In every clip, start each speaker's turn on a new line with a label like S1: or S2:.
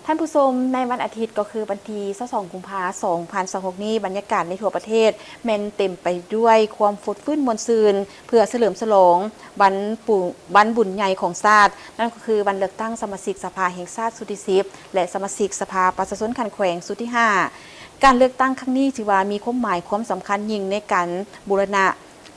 S1: ท่านผู้ชมในวันอาทิตย์ก็คือวันที่22กุมภาพันธ์2026นี้บรรยากาศในทั่วประเทศแม่นเต็มไปด้วยความฟดฟื้นมวลซืนเพื่อเฉลิมฉลองวันบุญใหญ่ของชาตินั่นก็คือวันเลือกตั้งสมาชิกสภาแห่งชาติสุดที่10และสมาชิกสภาประชาชนขันแขวงสุดที่5การเลือกตั้งครั้งนี้ถือว่ามีความหมายความสำคัญยิ่งในการบูรณะ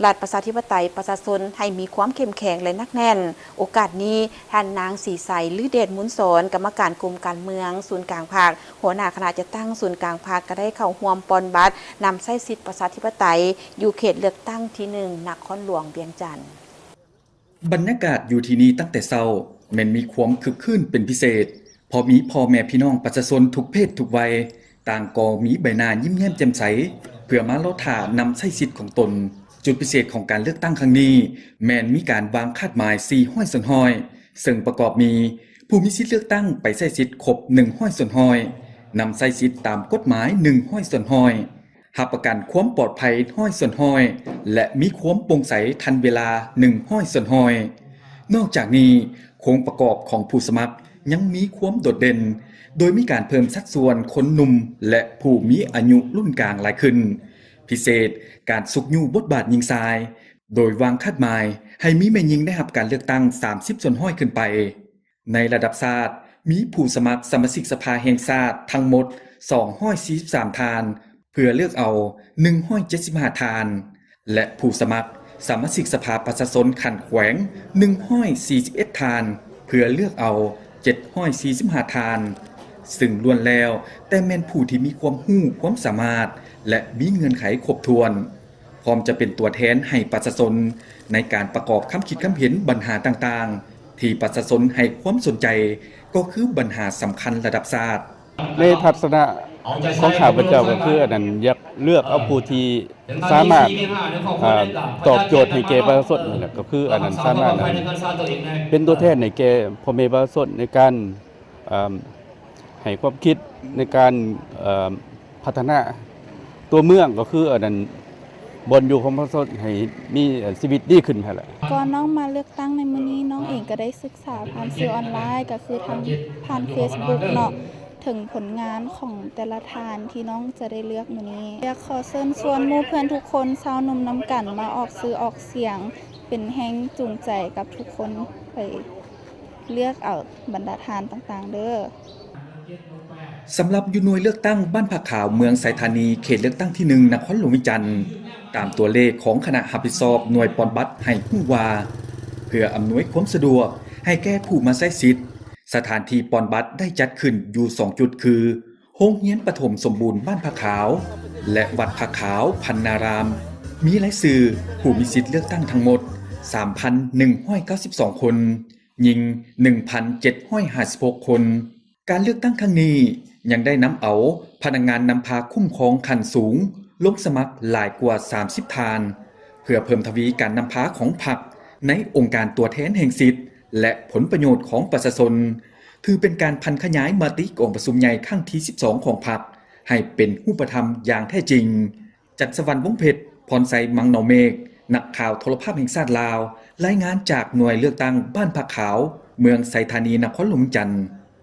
S1: รัฐประชาธิปไตยประชาชนให้มีความเข้มแข็งและนักแน่นโอกาสนี้ท่านนางสีใสลือเดชมุนสอนกรรมการกรมการเมืองศูนย์กลางภาคหัวหน้าคณะจะตั้งศูนย์กลางภาคก็ได้เข้าร่วมปอนบัตรนำใช้สิทธิประชาธิปไตยอยู่เขตเลือกตั้งที่1นครหลวงเวียงจันทร์
S2: บรรยากาศอยู่ที่นี่ตั้งแต่เช้าแม้นมีความคึกคืนเป็นพิเศษพอมีพ่อแม่พี่น้องประชาชนทุกเพศทุกวัยต่างก็มีใบหน้ายิ้มแย้มแจ่มใสเพื่อมาเลาท่านำใช้สิทธิ์ของตนจุดพิเศษของการเลือกตั้งครั้งนี้แม้นมีการวางคาดหมาย4ห้อยส่วนห้อยซึ่งประกอบมีผู้มีสิทธิ์เลือกตั้งไปใช้สิทธิ์ครบ1ห้อยส่วนห้อยนำใช้สิทธิ์ตามกฎหมาย1ห้อยส่วนห้อยรับประกันความปลอดภัยห้อยส่วนห้อยและมีความโปร่งใสทันเวลา1ห้อยส่วนห้อยนอกจากนี้โครงประกอบของผู้สมัครยังมีความโดดเด่นโดยมีการเพิ่มสัดส่วนคนหนุ่มและผู้มีอายุรุ่นกลางหลายขึ้นพิเศษการสุกยู่บทบาทยิงทรายโดยวางคาดหมายให้มีแม่ยิงได้รับการเลือกตั้ง30ส่วนห้อยขึ้นไปในระดับชาติมีผู้สมัครสมาชิกสภาแห่งชาติทั้งหมด243ทานเพื่อเลือกเอา175ทานและผู้สมัครสมาชิกสภาประชาชนขันแขวง141ทานเพื่อเลือกเอา745ทานซึ่งล้วนแล้วแต่แม่นผู้ที่มีความรู้ความสามารถและมีเงื่อนไขครบถ้วนพร้อมจะเป็นตัวแทนให้ประชาชนในการประกอบคำคิดคำเห็นปัญหาต่างๆที่ประชาชนให้ความสนใจก็คือปัญหาสำคัญระดับชาติ
S3: ในทัศนะของข้าพเจ้าก็คืออันนั้นอยากเลือกเอาผู้ที่สามารถตอบโจทย์ให้แก่ประชาชนนี่แหละก็คืออันนั้นสามารถเป็นตัวแทนในแก่พ่อแม่ประชาชนในการให้ความคิดในการพัฒนาตัวเมืองก็คืออันนั้นบนอยู่ของประชาชนให้มีชีวิตดีขึ้นหั่นแหละ
S4: ก่อนน้องมาเลือกตั้งในมื้อนี้น้องเองก็ได้ศึกษาผ่านสื่อออนไลน์ก็คือทางผ่าน Facebook เนาะถึงผลงานของแต่ละทานที่น้องจะได้เลือกมื้อนี้อยากขอเชิญชวนหมู่เพื่อนทุกคนชาวหนุ่มน้ำกันมาออกสื่อออกเสียงเป็นแรงจูงใจกับทุกคนไปเลือกเอาบรรดาทานต่างๆเด้อ
S2: สำหรับอยู่หน่วยเลือกตั้งบ้านผักขาวเมืองไสธานีเขตเลือกตั้งที่1นครหลวงวิจันทร์ตามตัวเลขของคณะรับผิดชอบหน่วยปอนบัตรให้ฮู้ว่าเพื่ออำนวยความสะดวกให้แก่ผู้มาใช้สิทธิ์สถานที่ปอนบัตรได้จัดขึ้นอยู่2จุดคือโรงเรียนประถมสมบูรณ์บ้านผักขาวและวัดผักขาวพันนารามมีรายชื่อผู้มีสิทธิ์เลือกตั้งทั้งหมด 3,192 คนหญิง 1,756 คนการเลือกตั้งครั้งนี้ยังได้นำเอาพนักงานนำพาคุ้มครองขั้นสูงลงสมัครหลายกว่า30ทานเพื่อเพิ่มทวีการนำพาของพรรคในองค์การตัวแทนแห่งสิทธิ์และผลประโยชน์ของประชาชนถือเป็นการพันขยายมติองค์ประชุมใหญ่ครั้งที่12ของพรรคให้เป็นรูปธรรมอย่างแท้จริงจัดสวรรค์วงเพชรพรไสมังเนาเมฆนักข่าวโทรภาพแห่งชาติลาวรายงานจากหน่วยเลือกตั้งบ้านผักขาวเมืองไสธานีนครหลวงจันทร์